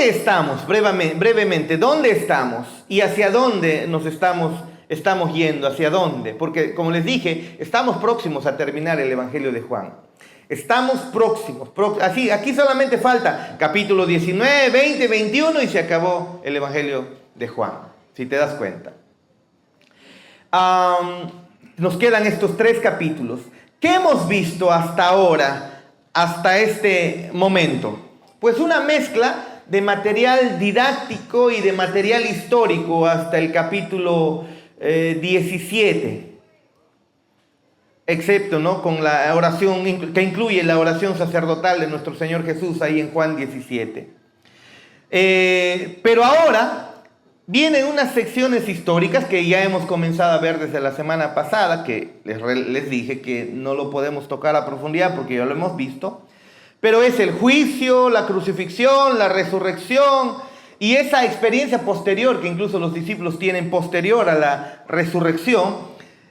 ¿dónde estamos? Brevemente, ¿dónde estamos? ¿Y hacia dónde nos estamos yendo? ¿Hacia dónde? Porque, como les dije, estamos próximos a terminar el Evangelio de Juan. Estamos próximos. Así, aquí solamente falta capítulo 19, 20, 21 y se acabó el Evangelio de Juan, si te das cuenta. Nos quedan estos 3 capítulos. ¿Qué hemos visto hasta ahora, hasta este momento? Pues una mezcla de material didáctico y de material histórico hasta el capítulo 17. Excepto, ¿no?, con la oración que incluye la oración sacerdotal de nuestro Señor Jesús ahí en Juan 17. Pero ahora vienen unas secciones históricas que ya hemos comenzado a ver desde la semana pasada, que les dije que no lo podemos tocar a profundidad porque ya lo hemos visto. Pero es el juicio, la crucifixión, la resurrección y esa experiencia posterior que incluso los discípulos tienen posterior a la resurrección.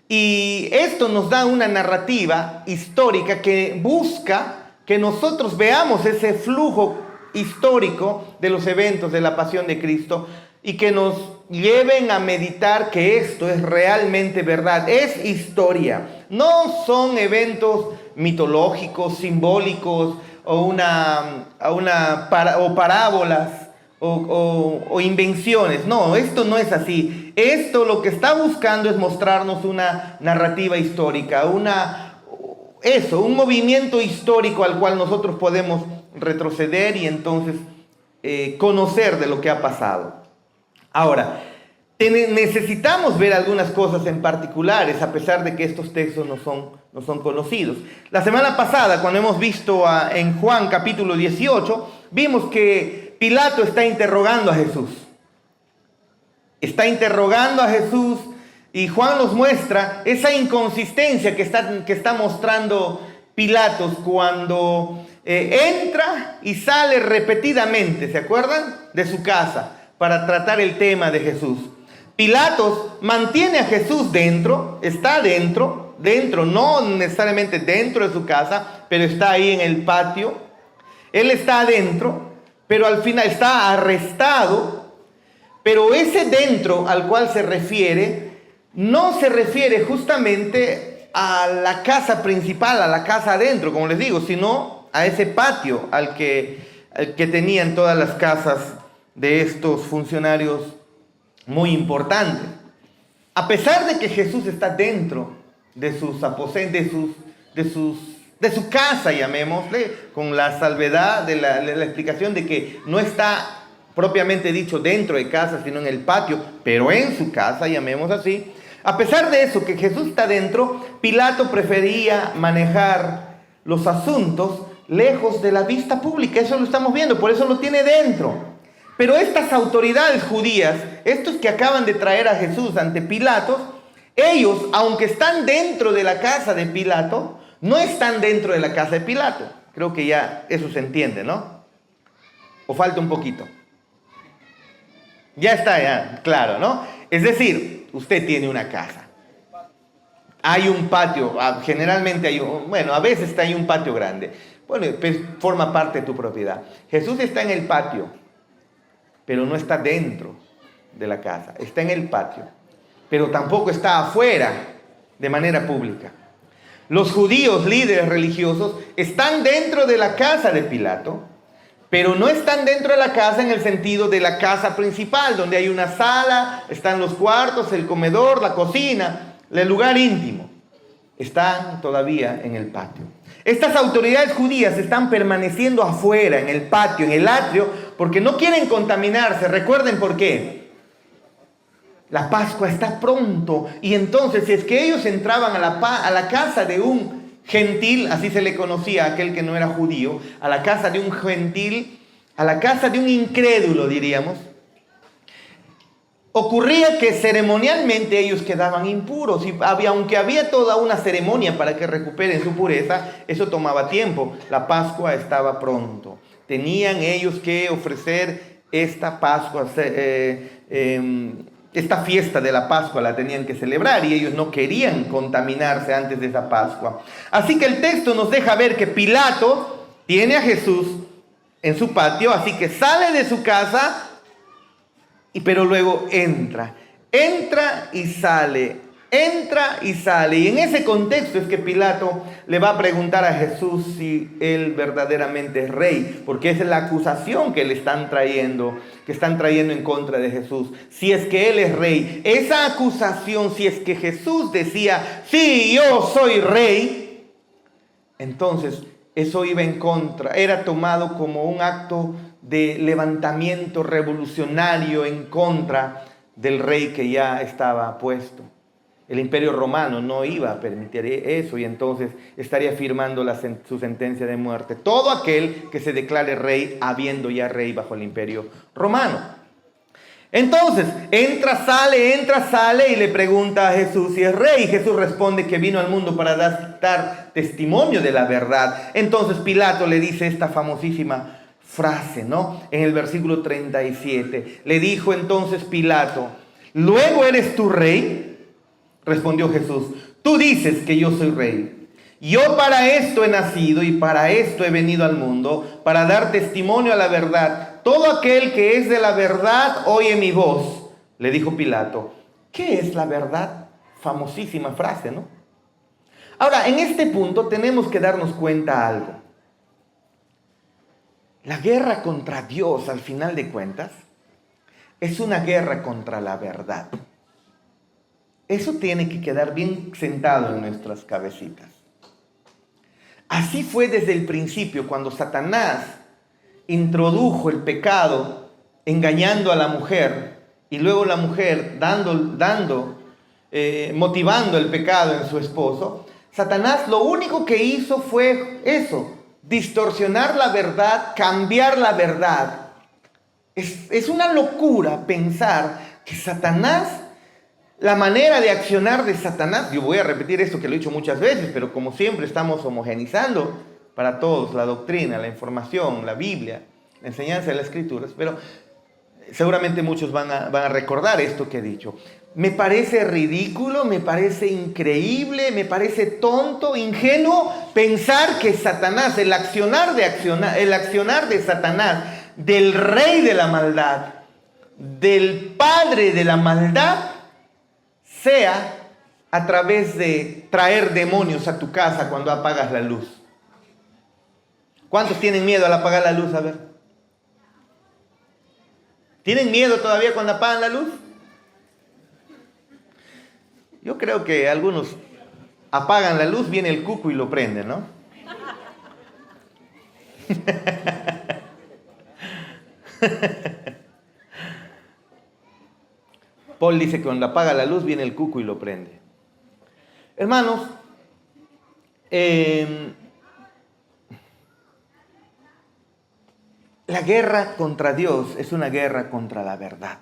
Y esto nos da una narrativa histórica que busca que nosotros veamos ese flujo histórico de los eventos de la pasión de Cristo y que nos lleven a meditar que esto es realmente verdad, es historia. No son eventos mitológicos, simbólicos o parábolas o invenciones. No, esto no es así. Esto lo que está buscando es mostrarnos una narrativa histórica, un movimiento histórico al cual nosotros podemos retroceder y entonces conocer de lo que ha pasado. Ahora, necesitamos ver algunas cosas en particulares, a pesar de que estos textos no son conocidos. La semana pasada, cuando hemos visto en Juan capítulo 18, vimos que Pilato está interrogando a Jesús. Está interrogando a Jesús y Juan nos muestra esa inconsistencia que está mostrando Pilatos cuando entra y sale repetidamente, ¿se acuerdan?, de su casa para tratar el tema de Jesús. Pilatos mantiene a Jesús está dentro, no necesariamente dentro de su casa, pero está ahí en el patio. Él está adentro, pero al final está arrestado. Pero ese dentro al cual se refiere, no se refiere justamente a la casa principal, a la casa adentro, como les digo, sino a ese patio al que tenían todas las casas de estos funcionarios muy importantes. A pesar de que Jesús está dentro de sus aposentos, de su casa, llamémosle, con la salvedad de la explicación de que no está propiamente dicho dentro de casa, sino en el patio, pero en su casa, llamemos así. A pesar de eso, que Jesús está dentro, Pilato prefería manejar los asuntos lejos de la vista pública. Eso lo estamos viendo, por eso lo tiene dentro. Pero estas autoridades judías, estos que acaban de traer a Jesús ante Pilatos, ellos, aunque están dentro de la casa de Pilato, no están dentro de la casa de Pilato. Creo que ya eso se entiende, ¿no? ¿O falta un poquito? Ya está, ya, claro, ¿no? Es decir, usted tiene una casa. Hay un patio, generalmente a veces hay un patio grande. Bueno, pues forma parte de tu propiedad. Jesús está en el patio, pero no está dentro de la casa. Está en el patio, pero tampoco está afuera de manera pública. Los judíos, líderes religiosos, están dentro de la casa de Pilato, pero no están dentro de la casa en el sentido de la casa principal, donde hay una sala, están los cuartos, el comedor, la cocina, el lugar íntimo. Están todavía en el patio. Estas autoridades judías están permaneciendo afuera, en el patio, en el atrio, porque no quieren contaminarse. Recuerden por qué. La Pascua está pronto, y entonces si es que ellos entraban a la casa de un gentil, así se le conocía a aquel que no era judío, a la casa de un gentil, a la casa de un incrédulo, diríamos, ocurría que ceremonialmente ellos quedaban impuros, y aunque había toda una ceremonia para que recuperen su pureza, eso tomaba tiempo. La Pascua estaba pronto. Tenían ellos que ofrecer esta Pascua, esta fiesta de la Pascua la tenían que celebrar, y ellos no querían contaminarse antes de esa Pascua. Así que el texto nos deja ver que Pilato tiene a Jesús en su patio, así que sale de su casa, pero luego entra y sale, entra y sale. Y en ese contexto es que Pilato le va a preguntar a Jesús si él verdaderamente es rey, porque esa es la acusación que le están trayendo, en contra de Jesús. Si es que él es rey, esa acusación, si es que Jesús decía, sí, yo soy rey, entonces eso iba en contra, era tomado como un acto de levantamiento revolucionario en contra del rey que ya estaba puesto. El Imperio Romano no iba a permitir eso y entonces estaría firmando su sentencia de muerte todo aquel que se declare rey, habiendo ya rey bajo el Imperio Romano. Entonces, entra, sale y le pregunta a Jesús si es rey. Jesús responde que vino al mundo para dar testimonio de la verdad. Entonces Pilato le dice esta famosísima frase, ¿no? En el versículo 37. Le dijo entonces Pilato, ¿luego eres tú rey? Respondió Jesús, tú dices que yo soy rey. Yo para esto he nacido y para esto he venido al mundo, para dar testimonio a la verdad. Todo aquel que es de la verdad oye mi voz. Le dijo Pilato, ¿qué es la verdad? Famosísima frase, ¿no? Ahora, en este punto tenemos que darnos cuenta algo. La guerra contra Dios, al final de cuentas, es una guerra contra la verdad. Eso tiene que quedar bien sentado en nuestras cabecitas. Así fue desde el principio, cuando Satanás introdujo el pecado engañando a la mujer y luego la mujer motivando el pecado en su esposo. Satanás lo único que hizo fue eso, distorsionar la verdad, cambiar la verdad. Es una locura pensar que Satanás, la manera de accionar de Satanás, yo voy a repetir esto que lo he dicho muchas veces, pero como siempre estamos homogenizando para todos la doctrina, la información, la Biblia, la enseñanza de las Escrituras, pero seguramente muchos van a recordar esto que he dicho. Me parece ridículo, me parece increíble, me parece tonto, ingenuo pensar que Satanás, el accionar de Satanás, del rey de la maldad, del padre de la maldad, sea a través de traer demonios a tu casa cuando apagas la luz. ¿Cuántos tienen miedo al apagar la luz? A ver. ¿Tienen miedo todavía cuando apagan la luz? Yo creo que algunos apagan la luz, viene el cuco y lo prende, ¿no? Paul dice que cuando apaga la luz viene el cuco y lo prende. Hermanos, la guerra contra Dios es una guerra contra la verdad.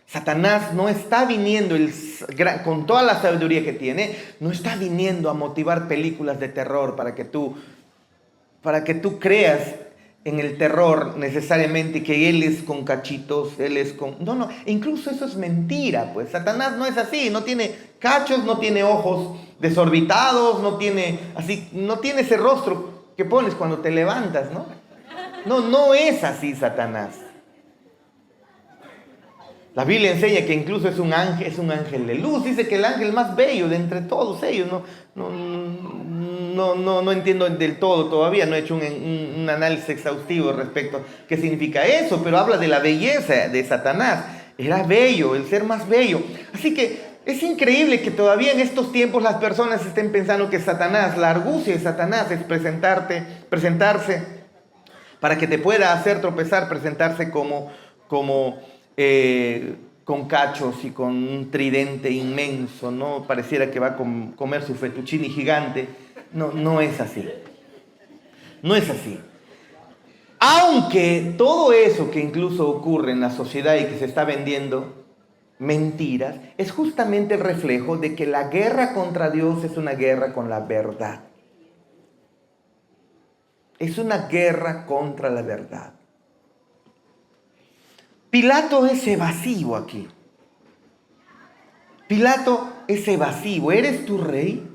Satanás no está viniendo, con toda la sabiduría que tiene, no está viniendo a motivar películas de terror para que tú creas en el terror necesariamente que él es con cachitos, él es con... No, incluso eso es mentira, pues Satanás no es así, no tiene cachos, no tiene ojos desorbitados, no tiene ese rostro que pones cuando te levantas, ¿no? No es así Satanás. La Biblia enseña que incluso es un ángel de luz. Dice que el ángel más bello de entre todos ellos. No entiendo del todo todavía, no he hecho un análisis exhaustivo respecto a qué significa eso, pero habla de la belleza de Satanás. Era bello, el ser más bello. Así que es increíble que todavía en estos tiempos las personas estén pensando que Satanás, la argucia de Satanás es presentarse para que te pueda hacer tropezar, presentarse con cachos y con un tridente inmenso, ¿no? Pareciera que va a comer su fettuccine gigante. No es así. No es así. Aunque todo eso que incluso ocurre en la sociedad y que se está vendiendo mentiras, es justamente el reflejo de que la guerra contra Dios es una guerra con la verdad. Es una guerra contra la verdad. Pilato es evasivo aquí. Pilato es evasivo. ¿Eres tu rey?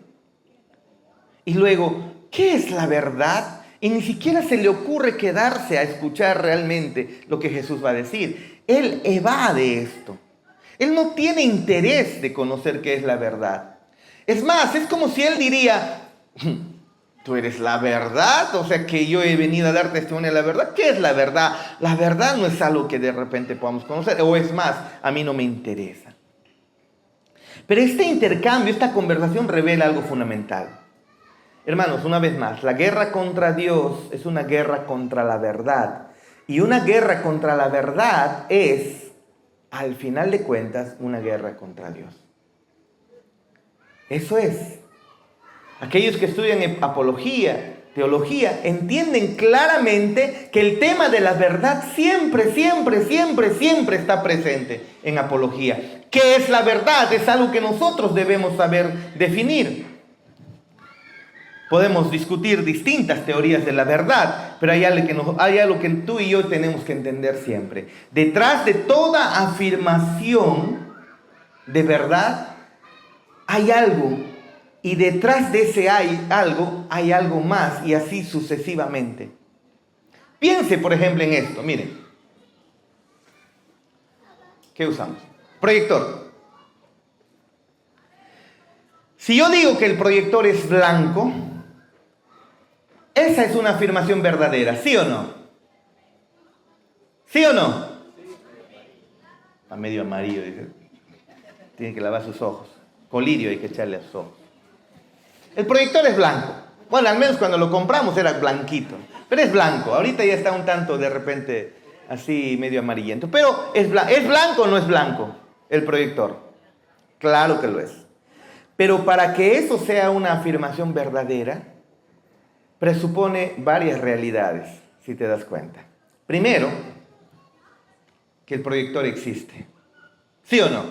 Y luego, ¿qué es la verdad? Y ni siquiera se le ocurre quedarse a escuchar realmente lo que Jesús va a decir. Él evade esto. Él no tiene interés de conocer qué es la verdad. Es más, es como si él diría, tú eres la verdad, o sea que yo he venido a dar testimonio de la verdad. ¿Qué es la verdad? La verdad no es algo que de repente podamos conocer, o es más, a mí no me interesa. Pero este intercambio, esta conversación revela algo fundamental. Hermanos, una vez más, la guerra contra Dios es una guerra contra la verdad. Y una guerra contra la verdad es, al final de cuentas, una guerra contra Dios. Eso es. Aquellos que estudian apología, teología, entienden claramente que el tema de la verdad siempre, siempre, siempre, siempre está presente en apología. ¿Qué es la verdad? Es algo que nosotros debemos saber definir. Podemos discutir distintas teorías de la verdad, pero hay algo que tú y yo tenemos que entender siempre. Detrás de toda afirmación de verdad hay algo, y detrás de ese hay algo más, y así sucesivamente. Piense, por ejemplo, en esto. Miren, ¿qué usamos? Proyector. Si yo digo que el proyector es blanco, esa es una afirmación verdadera, ¿sí o no? ¿Sí o no? Está medio amarillo, dice. Tiene que lavar sus ojos. Colirio hay que echarle a sus ojos. El proyector es blanco. Bueno, al menos cuando lo compramos era blanquito. Pero es blanco. Ahorita ya está un tanto de repente así medio amarillento. Pero ¿es blanco o no es blanco el proyector? Claro que lo es. Pero para que eso sea una afirmación verdadera, presupone varias realidades, si te das cuenta. Primero, que el proyector existe. ¿Sí o no?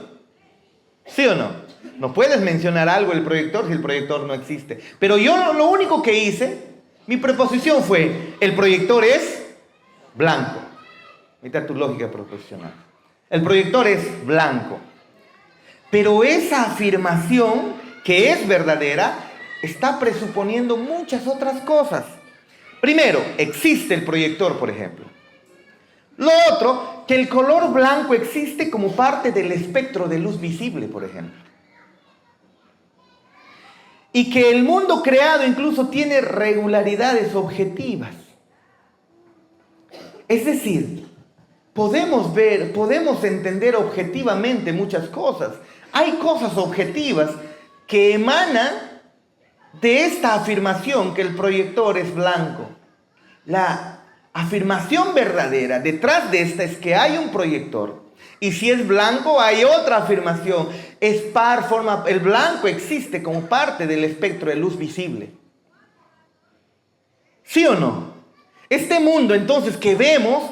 ¿Sí o no? No puedes mencionar algo del proyector si el proyector no existe. Pero yo lo único que hice, mi preposición fue, el proyector es blanco. Ahí está tu lógica proposicional. El proyector es blanco. Pero esa afirmación, que es verdadera, está presuponiendo muchas otras cosas. Primero, existe el proyector, por ejemplo. Lo otro, que el color blanco existe como parte del espectro de luz visible, por ejemplo. Y que el mundo creado incluso tiene regularidades objetivas. Es decir, podemos entender objetivamente muchas cosas. Hay cosas objetivas que emanan de esta afirmación que el proyector es blanco. La afirmación verdadera detrás de esta es que hay un proyector. Y si es blanco, hay otra afirmación. El blanco existe como parte del espectro de luz visible. ¿Sí o no? Este mundo entonces que vemos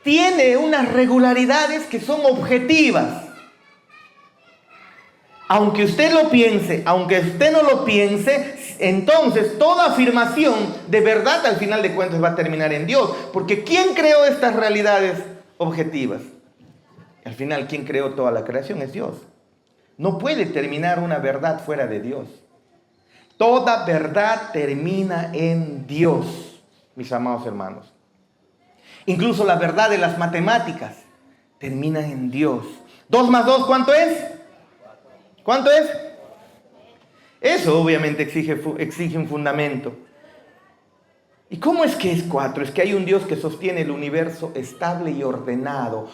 tiene unas regularidades que son objetivas. Aunque usted lo piense, aunque usted no lo piense, entonces toda afirmación de verdad al final de cuentas va a terminar en Dios. Porque ¿quién creó estas realidades objetivas? Al final, ¿quién creó toda la creación? Es Dios. No puede terminar una verdad fuera de Dios. Toda verdad termina en Dios, mis amados hermanos. Incluso la verdad de las matemáticas termina en Dios. 2 más 2, ¿cuánto es? ¿Cuánto es? Eso obviamente exige un fundamento. ¿Y cómo es que es 4? Es que hay un Dios que sostiene el universo estable y ordenado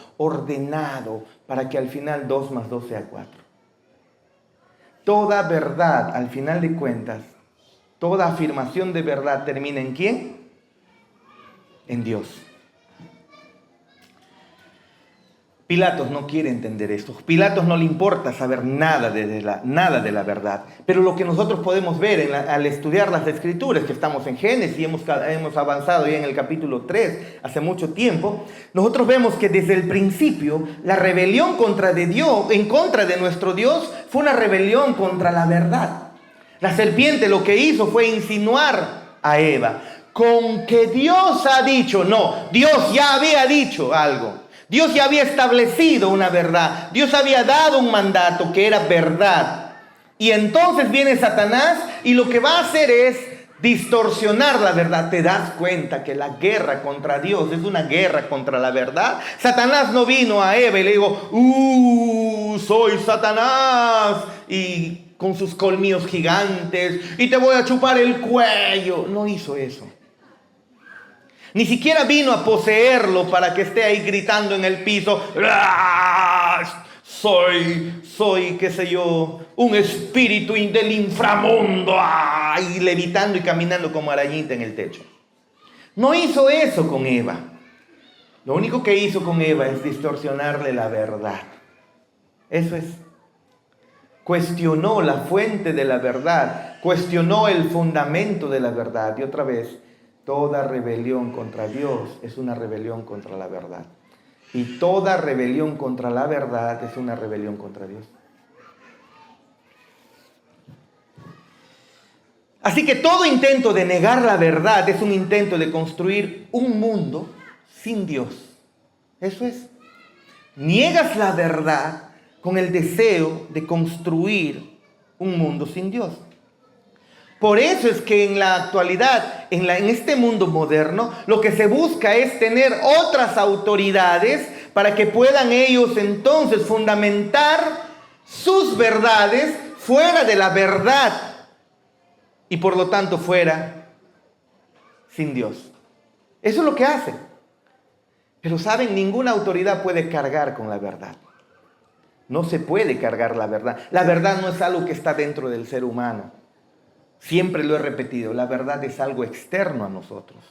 para que al final 2 más 2 sea 4. Toda verdad, al final de cuentas, toda afirmación de verdad termina ¿en quién? En Dios. Pilatos no quiere entender esto. Pilatos no le importa saber nada de la verdad. Pero lo que nosotros podemos ver al estudiar las Escrituras, que estamos en Génesis y hemos avanzado ya en el capítulo 3 hace mucho tiempo, nosotros vemos que desde el principio la rebelión en contra de nuestro Dios fue una rebelión contra la verdad. La serpiente lo que hizo fue insinuar a Eva con que Dios ha dicho. No, Dios ya había dicho algo. Dios ya había establecido una verdad. Dios había dado un mandato que era verdad. Y entonces viene Satanás y lo que va a hacer es distorsionar la verdad. ¿Te das cuenta que la guerra contra Dios es una guerra contra la verdad? Satanás no vino a Eva y le dijo, soy Satanás, y con sus colmillos gigantes, y te voy a chupar el cuello. No hizo eso. Ni siquiera vino a poseerlo para que esté ahí gritando en el piso, soy, qué sé yo, un espíritu del inframundo, y levitando y caminando como arañita en el techo. No hizo eso con Eva. Lo único que hizo con Eva es distorsionarle la verdad. Eso es. Cuestionó la fuente de la verdad, cuestionó el fundamento de la verdad. Y otra vez, toda rebelión contra Dios es una rebelión contra la verdad. Y toda rebelión contra la verdad es una rebelión contra Dios. Así que todo intento de negar la verdad es un intento de construir un mundo sin Dios. Eso es. Niegas la verdad con el deseo de construir un mundo sin Dios. Por eso es que en la actualidad, en este mundo moderno, lo que se busca es tener otras autoridades para que puedan ellos entonces fundamentar sus verdades fuera de la verdad y por lo tanto fuera sin Dios. Eso es lo que hacen. Pero saben, ninguna autoridad puede cargar con la verdad. No se puede cargar la verdad. La verdad no es algo que está dentro del ser humano. Siempre lo he repetido, la verdad es algo externo a nosotros.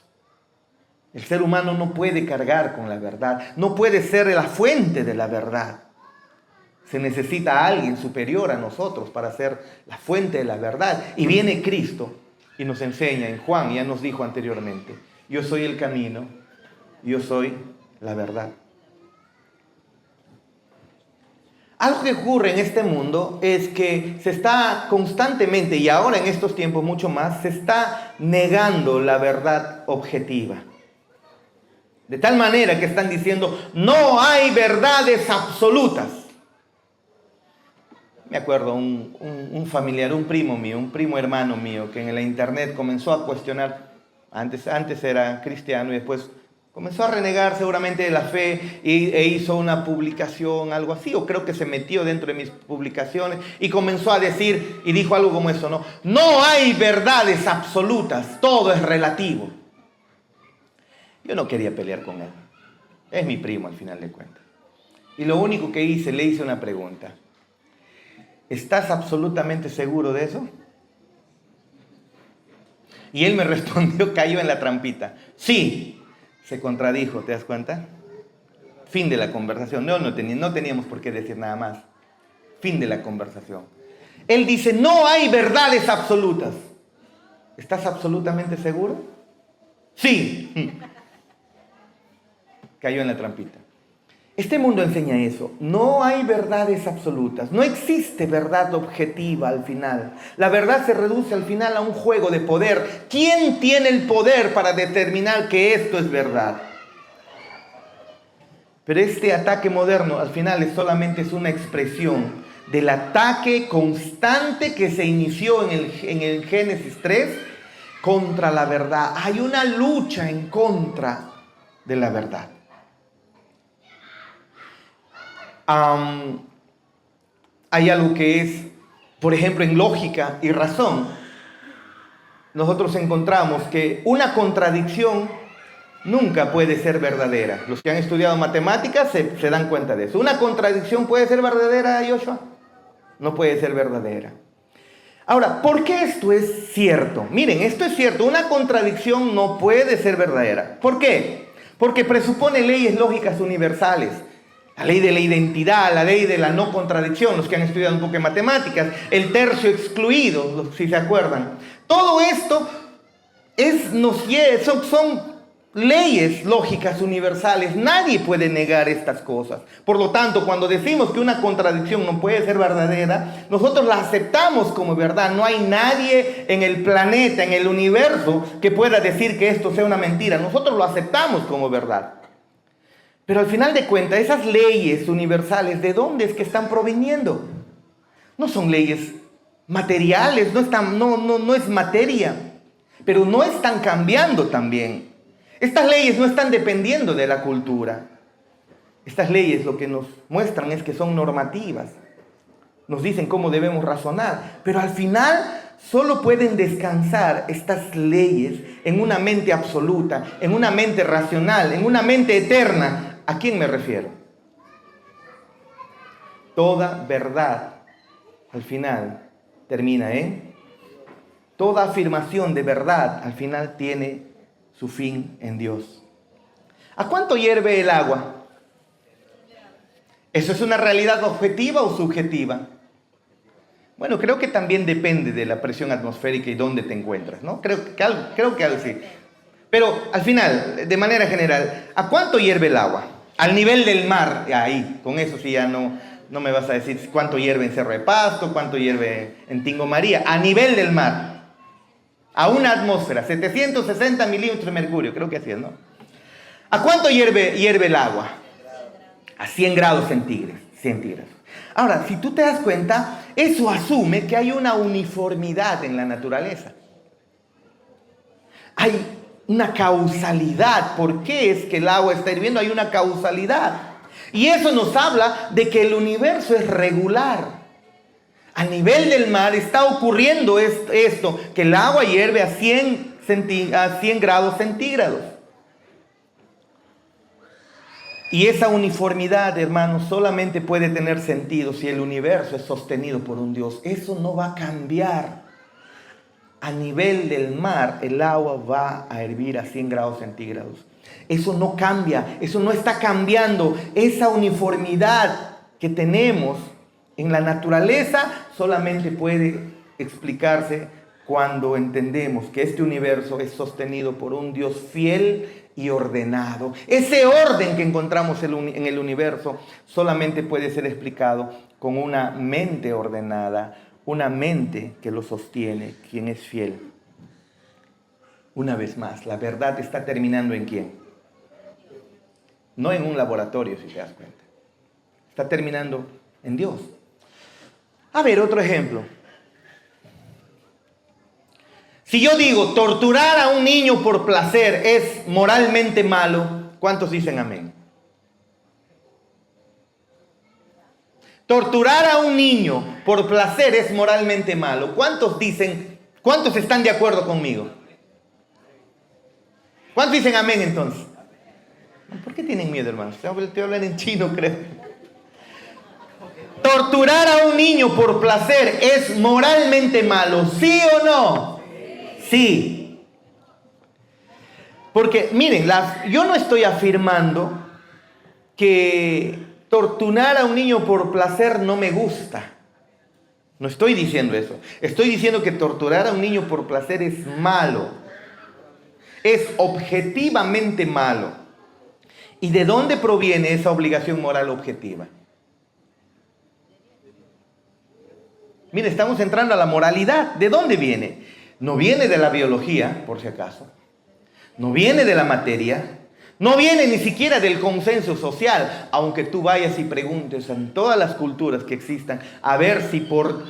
El ser humano no puede cargar con la verdad, no puede ser la fuente de la verdad. Se necesita a alguien superior a nosotros para ser la fuente de la verdad. Y viene Cristo y nos enseña en Juan, ya nos dijo anteriormente, yo soy el camino, yo soy la verdad. Algo que ocurre en este mundo es que se está constantemente, y ahora en estos tiempos mucho más, se está negando la verdad objetiva. De tal manera que están diciendo, no hay verdades absolutas. Me acuerdo un familiar, un primo mío, un primo hermano mío, que en la internet comenzó a cuestionar, antes era cristiano y después comenzó a renegar seguramente de la fe e hizo una publicación, algo así, o creo que se metió dentro de mis publicaciones y comenzó a decir, y dijo algo como eso, no hay verdades absolutas, todo es relativo. Yo no quería pelear con él, es mi primo al final de cuentas. Y lo único que hice, le hice una pregunta, ¿estás absolutamente seguro de eso? Y él me respondió, cayó en la trampita, sí. Se contradijo, ¿te das cuenta? Fin de la conversación. No teníamos por qué decir nada más. Fin de la conversación. Él dice, no hay verdades absolutas. ¿Estás absolutamente seguro? Sí. Cayó en la trampita. Este mundo enseña eso. No hay verdades absolutas. No existe verdad objetiva al final. La verdad se reduce al final a un juego de poder. ¿Quién tiene el poder para determinar que esto es verdad? Pero este ataque moderno al final solamente es una expresión del ataque constante que se inició en el Génesis 3 contra la verdad. Hay una lucha en contra de la verdad. Hay algo que es, por ejemplo, en lógica y razón, nosotros encontramos que una contradicción nunca puede ser verdadera. Los que han estudiado matemáticas se dan cuenta de eso. ¿Una contradicción puede ser verdadera, Joshua? No puede ser verdadera. Ahora, ¿por qué esto es cierto? Miren, esto es cierto, una contradicción no puede ser verdadera. ¿Por qué? Porque presupone leyes lógicas universales. La ley de la identidad, la ley de la no contradicción, los que han estudiado un poco de matemáticas, el tercio excluido, si se acuerdan. Todo esto son leyes lógicas universales. Nadie puede negar estas cosas. Por lo tanto, cuando decimos que una contradicción no puede ser verdadera, nosotros la aceptamos como verdad. No hay nadie en el planeta, en el universo, que pueda decir que esto sea una mentira. Nosotros lo aceptamos como verdad. Pero al final de cuentas, esas leyes universales, ¿de dónde es que están proveniendo? No son leyes materiales, no es materia. pero no están cambiando también. Estas leyes no están dependiendo de la cultura. Estas leyes lo que nos muestran es que son normativas. Nos dicen cómo debemos razonar, pero al final solo pueden descansar estas leyes en una mente absoluta, en una mente racional, en una mente eterna. ¿A quién me refiero? Toda verdad al final termina en... Toda afirmación de verdad al final tiene su fin en Dios. ¿A cuánto hierve el agua? ¿Eso es una realidad objetiva o subjetiva? Bueno, creo que también depende de la presión atmosférica y dónde te encuentras, ¿no? Creo que algo sí. Pero al final, de manera general, ¿a cuánto hierve el agua? Al nivel del mar, ahí, con eso sí ya no me vas a decir cuánto hierve en Cerro de Pasto, cuánto hierve en Tingo María. A nivel del mar. A una atmósfera, 760 milímetros de mercurio, creo que así es, ¿no? ¿A cuánto hierve el agua? A 100 grados centígrados. Ahora, si tú te das cuenta, eso asume que hay una uniformidad en la naturaleza. Hay una causalidad. ¿Por qué es que el agua está hirviendo? Hay una causalidad. Y eso nos habla de que el universo es regular. A nivel del mar está ocurriendo esto, que el agua hierve a 100 grados centígrados. Y esa uniformidad, hermanos, solamente puede tener sentido si el universo es sostenido por un Dios. Eso no va a cambiar. A nivel del mar, el agua va a hervir a 100 grados centígrados. Eso no cambia, eso no está cambiando. Esa uniformidad que tenemos en la naturaleza solamente puede explicarse cuando entendemos que este universo es sostenido por un Dios fiel y ordenado. Ese orden que encontramos en el universo solamente puede ser explicado con una mente ordenada, una mente que lo sostiene, quien es fiel. Una vez más, la verdad está terminando ¿en quién? No en un laboratorio, si te das cuenta. Está terminando en Dios. A ver, otro ejemplo. Si yo digo, torturar a un niño por placer es moralmente malo, ¿cuántos dicen amén? Torturar a un niño por placer es moralmente malo. ¿Cuántos están de acuerdo conmigo? ¿Cuántos dicen amén entonces? ¿Por qué tienen miedo, hermanos? Te voy a hablar en chino, creo. Torturar a un niño por placer es moralmente malo, ¿sí o no? Sí. Porque, miren, yo no estoy afirmando que torturar a un niño por placer no me gusta. No estoy diciendo eso. Estoy diciendo que torturar a un niño por placer es malo. Es objetivamente malo. ¿Y de dónde proviene esa obligación moral objetiva? Mire, estamos entrando a la moralidad. ¿De dónde viene? No viene de la biología, por si acaso. No viene de la materia. No viene ni siquiera del consenso social. Aunque tú vayas y preguntes en todas las culturas que existan, a ver si por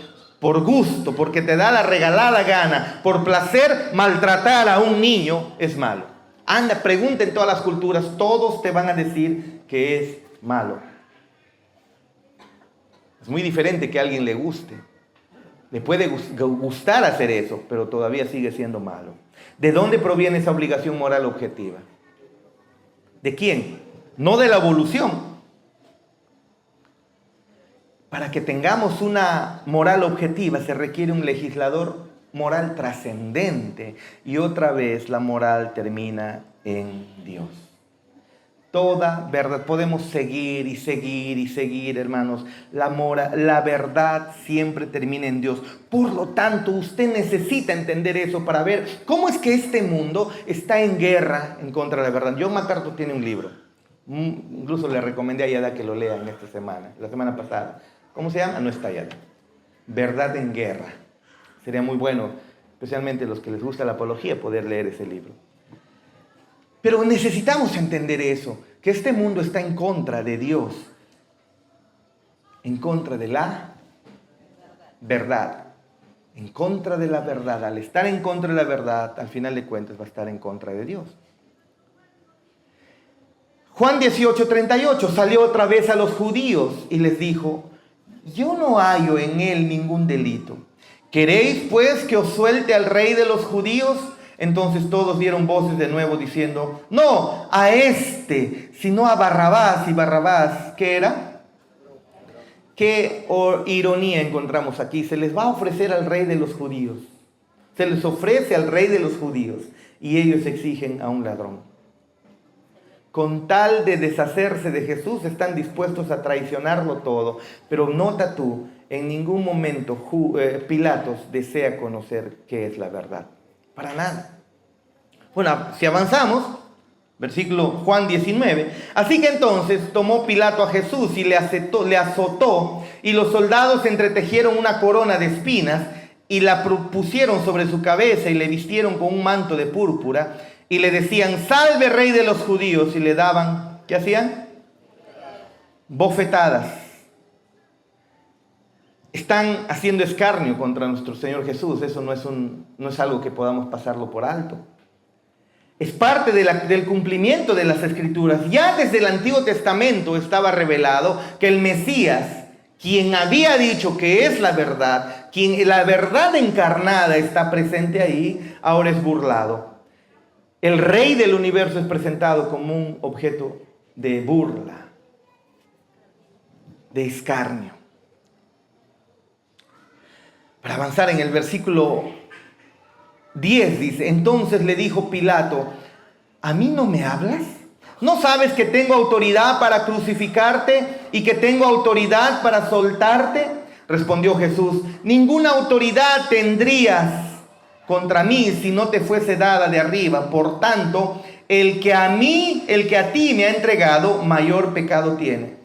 gusto, porque te da la regalada gana, por placer, maltratar a un niño es malo. Anda, pregunta en todas las culturas, todos te van a decir que es malo. Es muy diferente que a alguien le guste. Le puede gustar hacer eso, pero todavía sigue siendo malo. ¿De dónde proviene esa obligación moral objetiva? ¿De quién? No de la evolución. Para que tengamos una moral objetiva se requiere un legislador moral trascendente. Y otra vez la moral termina en Dios. Toda verdad, podemos seguir y seguir y seguir, hermanos. La verdad siempre termina en Dios. Por lo tanto, usted necesita entender eso para ver cómo es que este mundo está en guerra en contra de la verdad. John MacArthur tiene un libro. Incluso le recomendé a Yada que lo lea en esta semana, la semana pasada. ¿Cómo se llama? No está Yada. Verdad en guerra. Sería muy bueno, especialmente los que les gusta la apología, poder leer ese libro. Pero necesitamos entender eso, que este mundo está en contra de Dios, en contra de la verdad. en contra de la verdad, al estar en contra de la verdad, al final de cuentas va a estar en contra de Dios. Juan 18:38 salió otra vez a los judíos y les dijo: yo no hallo en él ningún delito. ¿Queréis pues que os suelte al rey de los judíos? Entonces todos dieron voces de nuevo diciendo: no a este, sino a Barrabás. Y Barrabás, ¿qué era? ¿Qué ironía encontramos aquí? Se les va a ofrecer al rey de los judíos. Se les ofrece al rey de los judíos y ellos exigen a un ladrón. Con tal de deshacerse de Jesús, están dispuestos a traicionarlo todo. Pero nota tú, en ningún momento Pilatos desea conocer qué es la verdad. Para nada. Bueno, si avanzamos, versículo Juan 19. Así que entonces tomó Pilato a Jesús y le azotó, y los soldados entretejieron una corona de espinas y la pusieron sobre su cabeza y le vistieron con un manto de púrpura. Y le decían: salve, rey de los judíos. Y le daban, ¿qué hacían? Bofetadas. Están haciendo escarnio contra nuestro Señor Jesús. Eso no es algo que podamos pasarlo por alto. Es parte del cumplimiento de las Escrituras. Ya desde el Antiguo Testamento estaba revelado que el Mesías, quien había dicho que es la verdad, quien la verdad encarnada está presente ahí, ahora es burlado. El rey del universo es presentado como un objeto de burla, de escarnio. Para avanzar en el versículo 10 dice: entonces le dijo Pilato: ¿a mí no me hablas? ¿No sabes que tengo autoridad para crucificarte y que tengo autoridad para soltarte? Respondió Jesús: ninguna autoridad tendrías contra mí si no te fuese dada de arriba. Por tanto, el que a ti me ha entregado, mayor pecado tiene.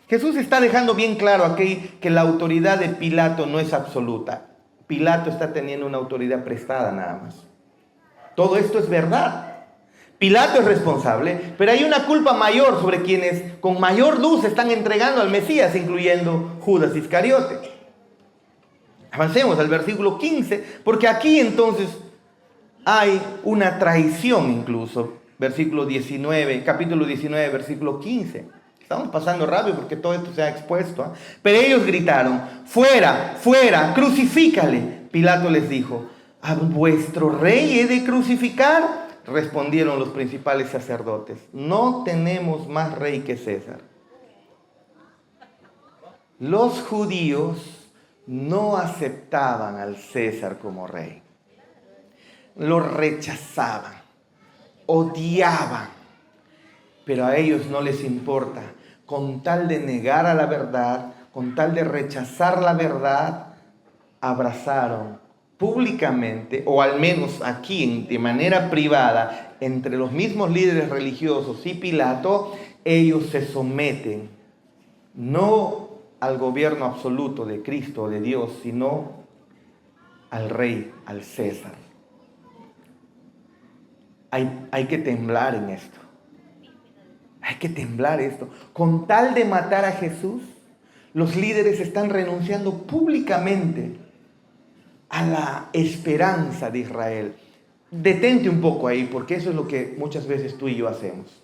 Jesús está dejando bien claro aquí que la autoridad de Pilato no es absoluta. Pilato está teniendo una autoridad prestada nada más. Todo esto es verdad. Pilato es responsable, pero hay una culpa mayor sobre quienes con mayor luz están entregando al Mesías, incluyendo Judas Iscariote. Avancemos al versículo 15, porque aquí entonces hay una traición incluso. Versículo 19, capítulo 19, versículo 15. Estamos pasando rápido porque todo esto se ha expuesto. Pero ellos gritaron: fuera, fuera, crucifícale. Pilato les dijo: ¿a vuestro rey he de crucificar? Respondieron los principales sacerdotes: no tenemos más rey que César. Los judíos no aceptaban al César como rey. Lo rechazaban, odiaban, pero a ellos no les importa. Con tal de negar a la verdad, con tal de rechazar la verdad, abrazaron públicamente, o al menos aquí de manera privada, entre los mismos líderes religiosos y Pilato, ellos se someten, no al gobierno absoluto de Cristo o de Dios, sino al rey, al César. Hay que temblar en esto. Hay que temblar esto. Con tal de matar a Jesús, los líderes están renunciando públicamente a la esperanza de Israel. Detente un poco ahí, porque eso es lo que muchas veces tú y yo hacemos.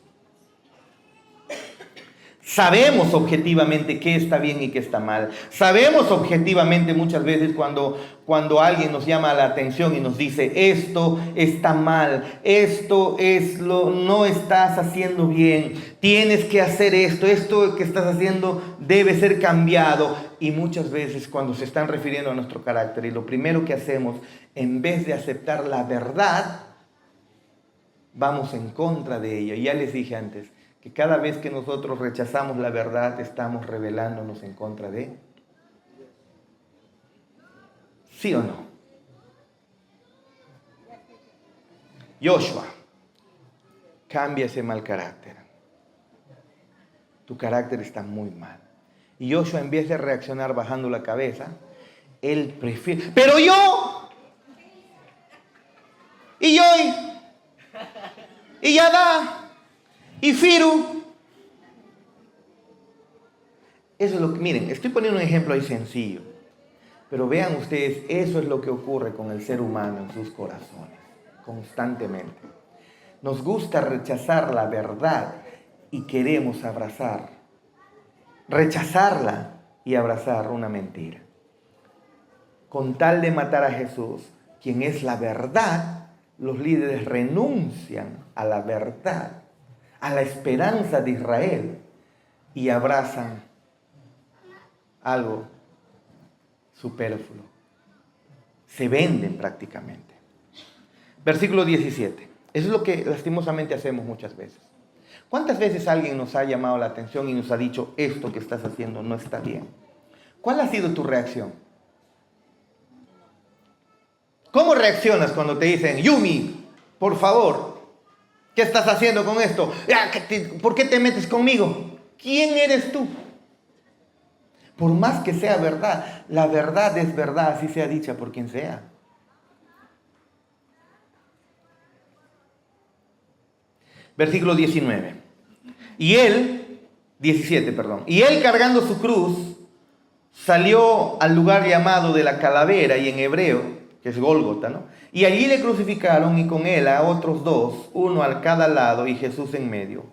Sabemos objetivamente qué está bien y qué está mal. Sabemos objetivamente muchas veces cuando alguien nos llama la atención y nos dice: esto está mal, no estás haciendo bien, tienes que hacer esto que estás haciendo debe ser cambiado. Y muchas veces cuando se están refiriendo a nuestro carácter, y lo primero que hacemos, en vez de aceptar la verdad, vamos en contra de ella. Y ya les dije antes, que cada vez que nosotros rechazamos la verdad, estamos rebelándonos en contra de. ¿Sí o no? Joshua, cambia ese mal carácter. Tu carácter está muy mal. Y Joshua, en vez de reaccionar bajando la cabeza, él prefiere: pero yo, y Yadá, y Firu. Eso es lo que, miren, estoy poniendo un ejemplo ahí sencillo. Pero vean ustedes, eso es lo que ocurre con el ser humano en sus corazones, constantemente. Nos gusta rechazar la verdad y queremos rechazarla y abrazar una mentira. Con tal de matar a Jesús, quien es la verdad, los líderes renuncian a la verdad, a la esperanza de Israel y abrazan algo superfluo. Se venden prácticamente. Versículo 17. Eso es lo que lastimosamente hacemos muchas veces. ¿Cuántas veces alguien nos ha llamado la atención y nos ha dicho, esto que estás haciendo no está bien? ¿Cuál ha sido tu reacción? ¿Cómo reaccionas cuando te dicen, Yumi, por favor, ¿qué estás haciendo con esto? ¿Por qué te metes conmigo? ¿Quién eres tú? Por más que sea verdad, la verdad es verdad, así sea dicha por quien sea. Versículo 19. Y él cargando su cruz, salió al lugar llamado de la calavera, y en hebreo, que es Gólgota, ¿no? Y allí le crucificaron, y con él a otros dos, uno a cada lado y Jesús en medio.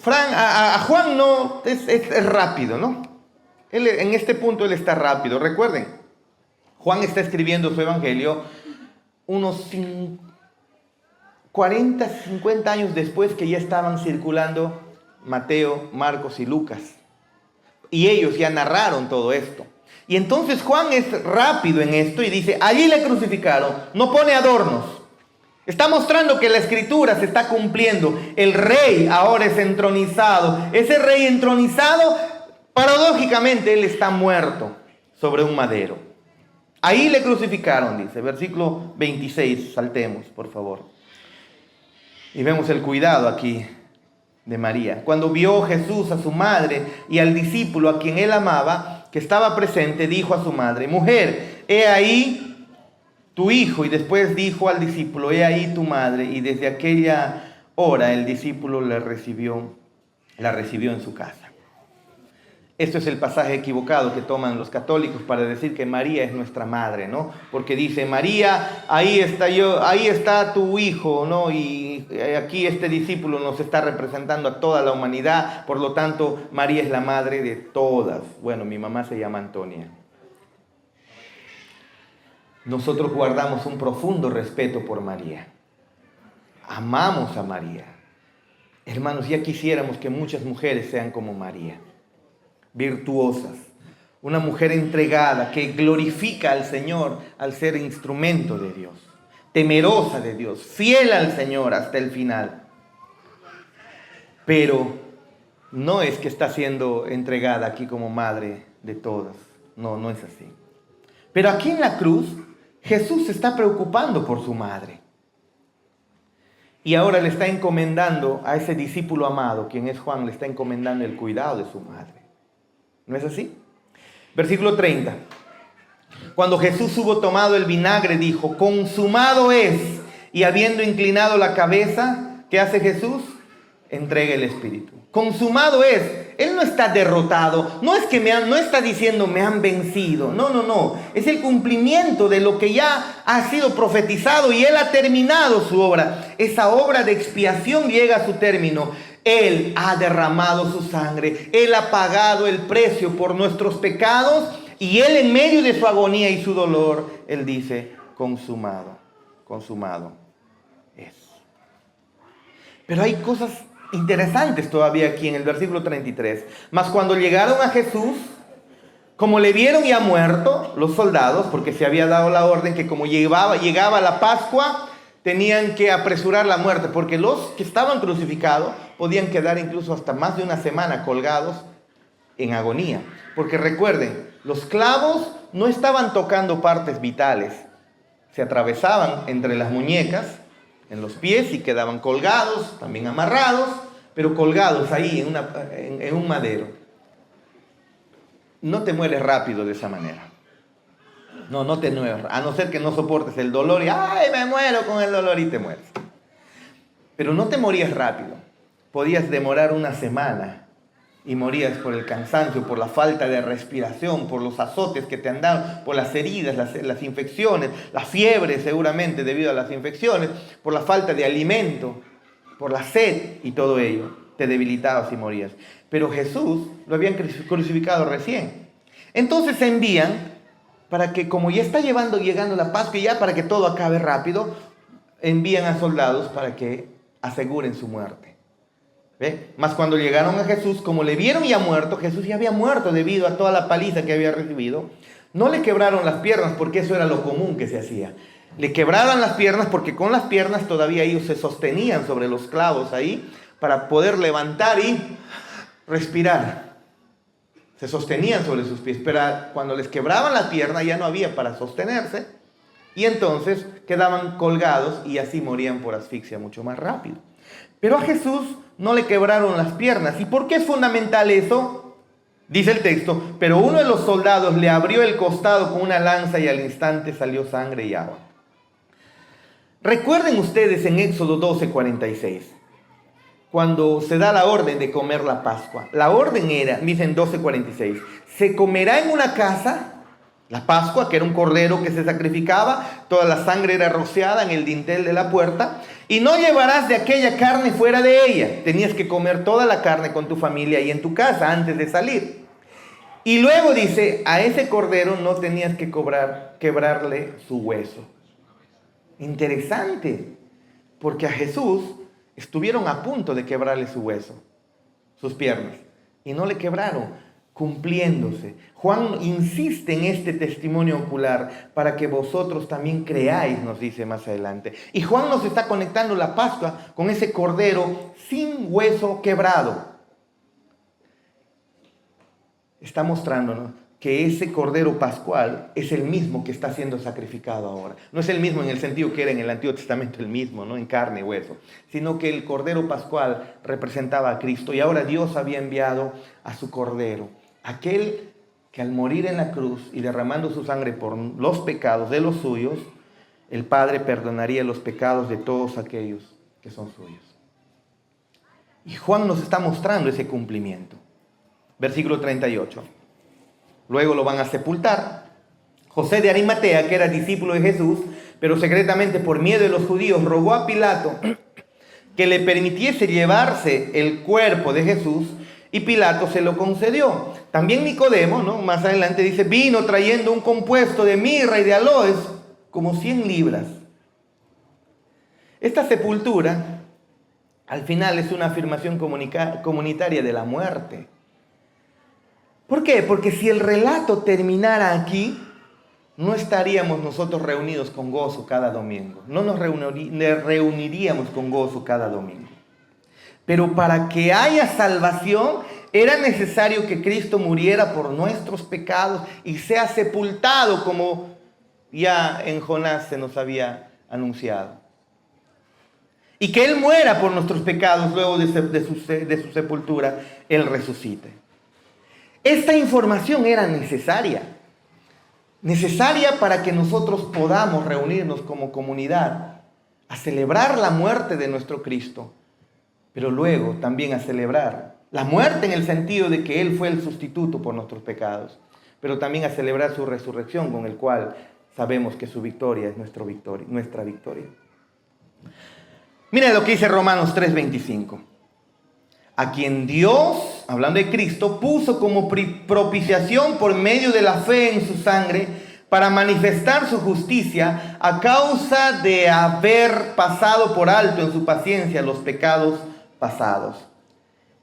A Juan no es rápido, ¿no? En este punto él está rápido. Recuerden, Juan está escribiendo su evangelio unos 40, 50 años después que ya estaban circulando Mateo, Marcos y Lucas. Y ellos ya narraron todo esto. Y entonces Juan es rápido en esto y dice, allí le crucificaron, no pone adornos. Está mostrando que la escritura se está cumpliendo. El rey ahora es entronizado. Ese rey entronizado, paradójicamente, él está muerto sobre un madero. Ahí le crucificaron, dice, versículo 26, saltemos, por favor. Y vemos el cuidado aquí de María. Cuando vio Jesús a su madre y al discípulo a quien él amaba, que estaba presente, dijo a su madre, mujer, he ahí tu hijo. Y después dijo al discípulo, he ahí tu madre. Y desde aquella hora el discípulo la recibió en su casa. Esto es el pasaje equivocado que toman los católicos para decir que María es nuestra madre, ¿no? Porque dice, María, ahí está tu hijo, ¿no? Y aquí este discípulo nos está representando a toda la humanidad, por lo tanto, María es la madre de todas. Bueno, mi mamá se llama Antonia. Nosotros guardamos un profundo respeto por María. Amamos a María. Hermanos, ya quisiéramos que muchas mujeres sean como María. Virtuosas, una mujer entregada que glorifica al Señor al ser instrumento de Dios, temerosa de Dios, fiel al Señor hasta el final. Pero no es que está siendo entregada aquí como madre de todas, no es así. Pero aquí en la cruz Jesús se está preocupando por su madre. Y ahora le está encomendando a ese discípulo amado, quien es Juan, le está encomendando el cuidado de su madre. ¿No es así? Versículo 30. Cuando Jesús hubo tomado el vinagre, dijo, consumado es. Y habiendo inclinado la cabeza, ¿qué hace Jesús? Entrega el Espíritu. Consumado es. Él no está derrotado. No es que no está diciendo me han vencido. No. Es el cumplimiento de lo que ya ha sido profetizado y Él ha terminado su obra. Esa obra de expiación llega a su término. Él ha derramado su sangre, Él ha pagado el precio por nuestros pecados y Él en medio de su agonía y su dolor, Él dice, consumado es. Pero hay cosas interesantes todavía aquí en el versículo 33. Mas cuando llegaron a Jesús, como le vieron ya muerto, los soldados, porque se había dado la orden que como llegaba la Pascua, tenían que apresurar la muerte, porque los que estaban crucificados podían quedar incluso hasta más de una semana colgados en agonía. Porque recuerden, los clavos no estaban tocando partes vitales, se atravesaban entre las muñecas, en los pies y quedaban colgados, también amarrados, pero colgados ahí en un madero. No te mueres rápido de esa manera. No te mueres, a no ser que no soportes el dolor y ¡ay, me muero con el dolor! Y te mueres. Pero no te morías rápido. Podías demorar una semana y morías por el cansancio, por la falta de respiración, por los azotes que te han dado, por las heridas, las infecciones, la fiebre seguramente debido a las infecciones, por la falta de alimento, por la sed y todo ello, te debilitabas y morías. Pero Jesús lo habían crucificado recién. Entonces se envían para que, como ya está llegando la Pascua y ya para que todo acabe rápido, envían a soldados para que aseguren su muerte. ¿Ve? Mas cuando llegaron a Jesús, como le vieron ya muerto, Jesús ya había muerto debido a toda la paliza que había recibido, no le quebraron las piernas porque eso era lo común que se hacía. Le quebraban las piernas porque con las piernas todavía ellos se sostenían sobre los clavos ahí para poder levantar y respirar. Se sostenían sobre sus pies, pero cuando les quebraban la pierna ya no había para sostenerse y entonces quedaban colgados y así morían por asfixia mucho más rápido. Pero a Jesús no le quebraron las piernas. ¿Y por qué es fundamental eso? Dice el texto, pero uno de los soldados le abrió el costado con una lanza y al instante salió sangre y agua. Recuerden ustedes en Éxodo 12:46, cuando se da la orden de comer la Pascua. La orden era, dicen 12:46, se comerá en una casa la Pascua, que era un cordero que se sacrificaba, toda la sangre era rociada en el dintel de la puerta, y no llevarás de aquella carne fuera de ella. Tenías que comer toda la carne con tu familia y en tu casa antes de salir. Y luego dice, a ese cordero no tenías que quebrarle su hueso. Interesante, porque a Jesús estuvieron a punto de quebrarle su hueso, sus piernas, y no le quebraron, cumpliéndose. Juan insiste en este testimonio ocular para que vosotros también creáis, nos dice más adelante. Y Juan nos está conectando la Pascua con ese cordero sin hueso quebrado. Está mostrándonos que ese cordero pascual es el mismo que está siendo sacrificado ahora. No es el mismo en el sentido que era en el Antiguo Testamento el mismo, ¿no? En carne y hueso, sino que el cordero pascual representaba a Cristo y ahora Dios había enviado a su cordero, aquel que al morir en la cruz y derramando su sangre por los pecados de los suyos, el Padre perdonaría los pecados de todos aquellos que son suyos. Y Juan nos está mostrando ese cumplimiento. Versículo 38. Luego lo van a sepultar. José de Arimatea, que era discípulo de Jesús, pero secretamente por miedo de los judíos, rogó a Pilato que le permitiese llevarse el cuerpo de Jesús y Pilato se lo concedió. También Nicodemo, ¿no? Más adelante dice, vino trayendo un compuesto de mirra y de aloes, como 100 libras. Esta sepultura, al final, es una afirmación comunitaria de la muerte. ¿Por qué? Porque si el relato terminara aquí, no estaríamos nosotros reunidos con gozo cada domingo. No nos reuniríamos con gozo cada domingo. Pero para que haya salvación, era necesario que Cristo muriera por nuestros pecados y sea sepultado como ya en Jonás se nos había anunciado. Y que Él muera por nuestros pecados, luego de su sepultura, Él resucite. Esta información era necesaria para que nosotros podamos reunirnos como comunidad a celebrar la muerte de nuestro Cristo, pero luego también a celebrar la muerte en el sentido de que Él fue el sustituto por nuestros pecados, pero también a celebrar su resurrección, con el cual sabemos que su victoria es nuestra victoria. Mira lo que dice Romanos 3:25. A quien Dios, hablando de Cristo, puso como propiciación por medio de la fe en su sangre para manifestar su justicia a causa de haber pasado por alto en su paciencia los pecados pasados.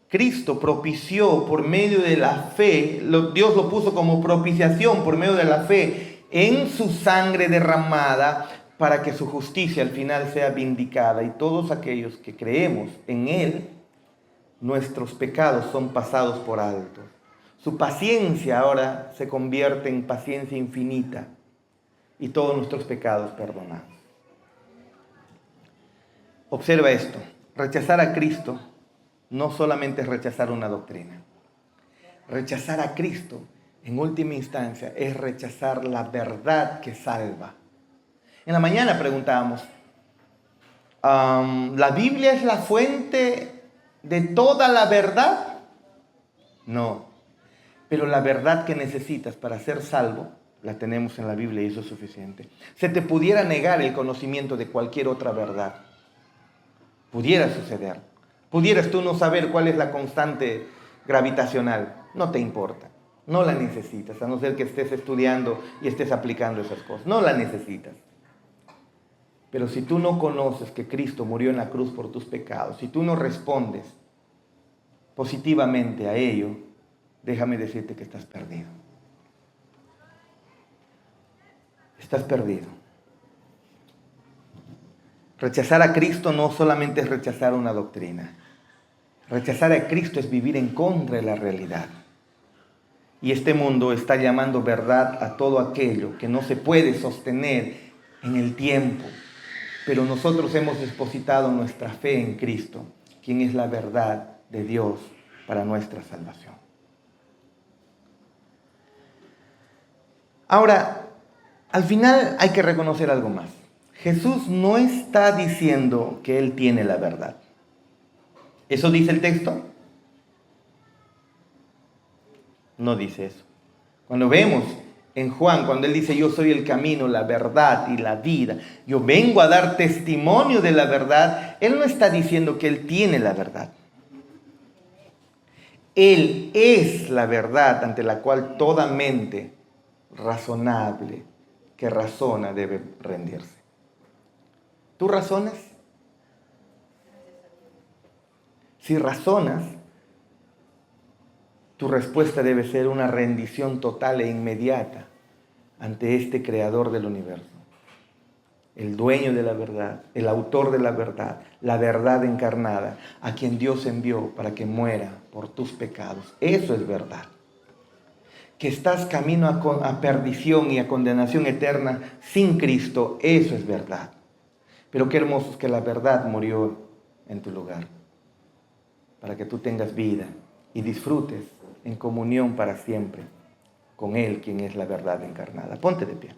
Cristo propició por medio de la fe, Dios lo puso como propiciación por medio de la fe en su sangre derramada para que su justicia al final sea vindicada y todos aquellos que creemos en Él, nuestros pecados son pasados por alto. Su paciencia ahora se convierte en paciencia infinita y todos nuestros pecados perdonados. Observa esto. Rechazar a Cristo no solamente es rechazar una doctrina. Rechazar a Cristo, en última instancia, es rechazar la verdad que salva. En la mañana preguntábamos, ¿la Biblia es la fuente de toda la verdad? No. Pero la verdad que necesitas para ser salvo, la tenemos en la Biblia y eso es suficiente. Se te pudiera negar el conocimiento de cualquier otra verdad. Pudiera suceder. Pudieras tú no saber cuál es la constante gravitacional. No te importa. No la necesitas, a no ser que estés estudiando y estés aplicando esas cosas. No la necesitas. Pero si tú no conoces que Cristo murió en la cruz por tus pecados, si tú no respondes positivamente a ello, déjame decirte que estás perdido. Estás perdido. Rechazar a Cristo no solamente es rechazar una doctrina. Rechazar a Cristo es vivir en contra de la realidad. Y este mundo está llamando verdad a todo aquello que no se puede sostener en el tiempo. Pero nosotros hemos depositado nuestra fe en Cristo, quien es la verdad de Dios para nuestra salvación. Ahora, al final hay que reconocer algo más. Jesús no está diciendo que Él tiene la verdad. ¿Eso dice el texto? No dice eso. Cuando vemos en Juan, cuando Él dice, yo soy el camino, la verdad y la vida, yo vengo a dar testimonio de la verdad, Él no está diciendo que Él tiene la verdad. Él es la verdad ante la cual toda mente razonable que razona debe rendirse. ¿Tú razonas? Si razonas, tu respuesta debe ser una rendición total e inmediata ante este creador del universo, el dueño de la verdad, el autor de la verdad encarnada, a quien Dios envió para que muera por tus pecados. Eso es verdad. Que estás camino a perdición y a condenación eterna sin Cristo, eso es verdad. Pero qué hermoso es que la verdad murió en tu lugar, para que tú tengas vida y disfrutes en comunión para siempre con Él, quien es la verdad encarnada. Ponte de pie.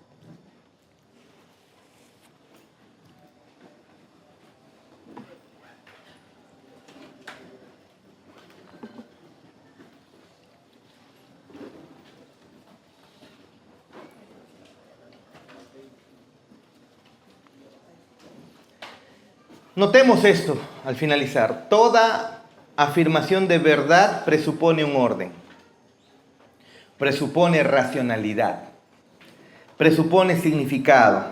Notemos esto al finalizar. Toda afirmación de verdad presupone un orden, presupone racionalidad, presupone significado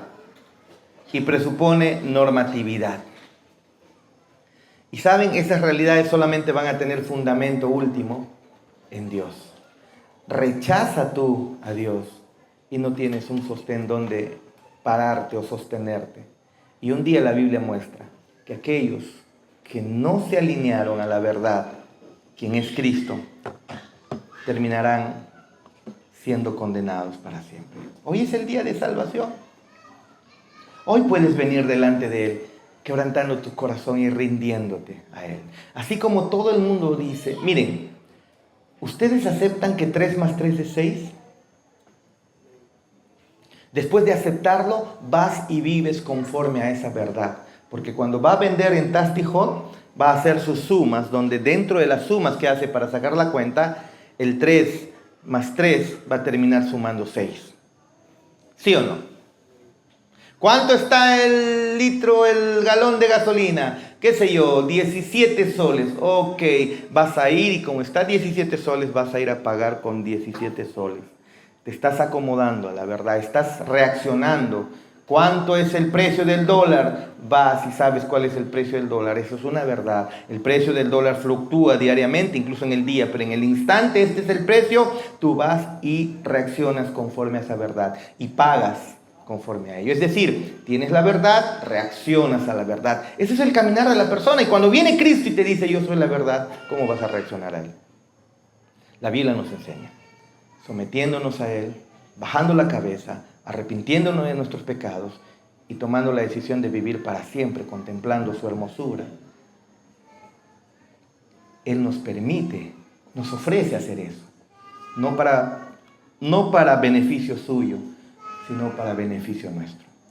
y presupone normatividad. Y saben, esas realidades solamente van a tener fundamento último en Dios. Rechaza tú a Dios y no tienes un sostén donde pararte o sostenerte. Y un día la Biblia muestra que aquellos que no se alinearon a la verdad, quien es Cristo, terminarán siendo condenados para siempre. Hoy es el día de salvación. Hoy puedes venir delante de Él, quebrantando tu corazón y rindiéndote a Él. Así como todo el mundo dice, miren, ¿ustedes aceptan que 3 más 3 es 6? Después de aceptarlo, vas y vives conforme a esa verdad. Porque cuando va a vender en Tastijot, va a hacer sus sumas, donde dentro de las sumas que hace para sacar la cuenta, el 3 más 3 va a terminar sumando 6. ¿Sí o no? ¿Cuánto está el litro, el galón de gasolina? ¿Qué sé yo? 17 soles. Ok, vas a ir y como está 17 soles, vas a ir a pagar con 17 soles. Te estás acomodando a la verdad, estás reaccionando. ¿Cuánto es el precio del dólar? Vas y sabes cuál es el precio del dólar. Eso es una verdad. El precio del dólar fluctúa diariamente, incluso en el día, pero en el instante este es el precio. Tú vas y reaccionas conforme a esa verdad y pagas conforme a ello. Es decir, tienes la verdad, reaccionas a la verdad. Ese es el caminar de la persona. Y cuando viene Cristo y te dice, yo soy la verdad, ¿cómo vas a reaccionar a Él? La Biblia nos enseña. Sometiéndonos a Él, bajando la cabeza, arrepintiéndonos de nuestros pecados y tomando la decisión de vivir para siempre contemplando su hermosura. Él nos permite, nos ofrece hacer eso, no para beneficio suyo, sino para beneficio nuestro.